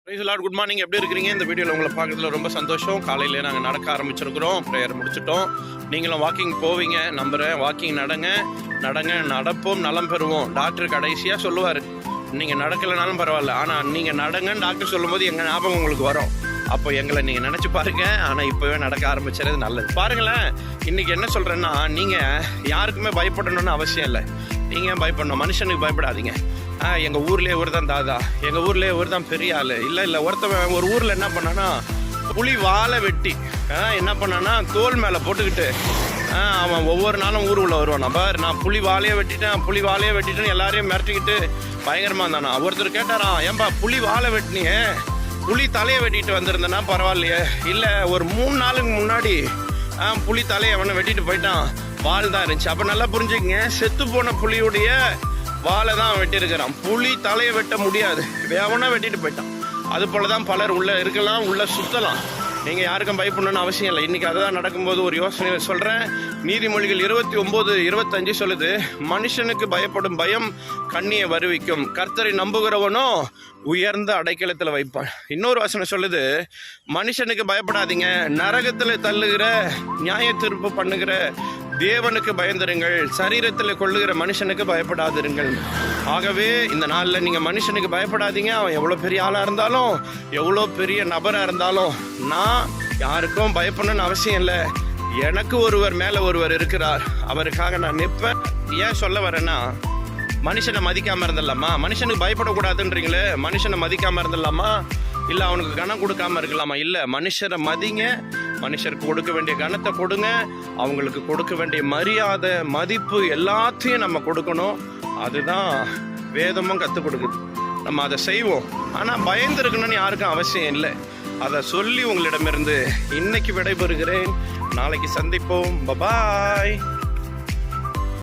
Price Lord, good morning. எப்படி இருக்கிறீங்க? இந்த வீடியோவில் உங்களை பார்க்கறதுல ரொம்ப சந்தோஷம். காலையிலே நாங்கள் நடக்க ஆரம்பிச்சிருக்கிறோம், ப்ரேயர் முடிச்சிட்டோம். நீங்களும் வாக்கிங் போவீங்க நம்புகிறேன். வாக்கிங் நடங்க நடப்போம், நலம் பெறுவோம். டாக்டர் கடைசியாக சொல்லுவார், நீங்கள் நடக்கலைனாலும் பரவாயில்ல, ஆனால் நீங்கள் நடங்கன்னு டாக்டர் சொல்லும்போது எங்கள் ஞாபகம் உங்களுக்கு வரும். அப்போ எங்களை நீங்கள் நினச்சி பாருங்க. ஆனால் இப்போவே நடக்க ஆரம்பிச்சது நல்லது. பாருங்களேன், இன்றைக்கி என்ன சொல்கிறேன்னா, நீங்கள் யாருக்குமே பயப்படணும்னு அவசியம் இல்லை. நீங்கள் பயப்படணும், மனுஷனுக்கு பயப்படாதீங்க. எங்கள் ஊர்லேயே ஒரு தான் தாதா, எங்கள் ஊர்லேயே ஒரு தான் பெரிய ஆள். இல்லை ஒருத்தவன் ஒரு ஊரில் என்ன பண்ணான்னா, புலி வாழை வெட்டி என்ன பண்ணான்னா தோல் மேலே போட்டுக்கிட்டு அவன் ஒவ்வொரு நாளும் ஊர் உள்ள வருவான். பார், நான் புலி வாழையே வெட்டிட்டேன்னு எல்லாரையும் மிரட்டிக்கிட்டு பயங்கரமாக இருந்தானா. ஒருத்தர் கேட்டாராம், ஏன்பா புலி வாழை வெட்டினியே, புலி தலையை வெட்டிட்டு வந்திருந்தேன்னா பரவாயில்லையே. இல்லை, ஒரு 3 நாளுக்கு முன்னாடி புலி தலையை அவனை வெட்டிட்டு போயிட்டான், வால் தான் இருந்துச்சு. அப்போ நல்லா புரிஞ்சுக்கங்க, செத்து போன புலியுடைய வாழை தான் வெட்டியிருக்கிறான். புலி தலையை வெட்ட முடியாது, வேவனா வெட்டிட்டு போயிட்டான். அது போல தான் பலர் உள்ளே இருக்கலாம், உள்ளே சுற்றலாம். நீங்கள் யாருக்கும் பயப்படணும்னு அவசியம் இல்லை. இன்றைக்கி அதுதான் நடக்கும்போது ஒரு யோசனை சொல்கிறேன். நீதிமொழிகள் 29:25 சொல்லுது, மனுஷனுக்கு பயப்படும் பயம் கண்ணியை வருவிக்கும், கர்த்தரை நம்புகிறவனோ உயர்ந்த அடைக்கலத்தில் வைப்பான். இன்னொரு வசனம் சொல்லுது, மனுஷனுக்கு பயப்படாதீங்க, நரகத்தில் தள்ளுகிற நியாய தீர்ப்பு பண்ணுகிற தேவனுக்கு பயந்துருங்கள், சரீரத்தில் கொள்ளுகிற மனுஷனுக்கு பயப்படாதிருங்கள். ஆகவே இந்த நாளில் நீங்கள் மனுஷனுக்கு பயப்படாதீங்க. அவன் எவ்வளோ பெரிய ஆளாக இருந்தாலும், எவ்வளோ பெரிய நபராக இருந்தாலும், நான் யாருக்கும் பயப்படணும்னு அவசியம் இல்லை. எனக்கு ஒருவர் மேலே ஒருவர் இருக்கிறார், அவருக்காக நான் நிற்பேன். ஏன் சொல்ல வரேன்னா, மனுஷனை மதிக்காமல் இருந்துடலாமா? மனுஷனுக்கு பயப்படக்கூடாதுன்றீங்களே, மனுஷனை மதிக்காமல் இருந்துடலாமா? இல்லை அவனுக்கு கனம் கொடுக்காம இருக்கலாமா? இல்லை, மனுஷரை மதிங்க, மனுஷருக்கு கொடுக்க வேண்டிய கனத்தை கொடுங்க, அவங்களுக்கு கொடுக்க வேண்டிய மரியாதை மதிப்பு எல்லாத்தையும் நம்ம கொடுக்கணும். அதுதான் வேதமும் கற்றுக் கொடுக்குது. நம்ம அதை செய்வோம். ஆனால் பயந்துருக்கணும்னு யாருக்கும் அவசியம் இல்லை. அதை சொல்லி உங்களிடமிருந்து இன்னைக்கு விடைபெறுகிறேன். நாளைக்கு சந்திப்போம். பபாய்.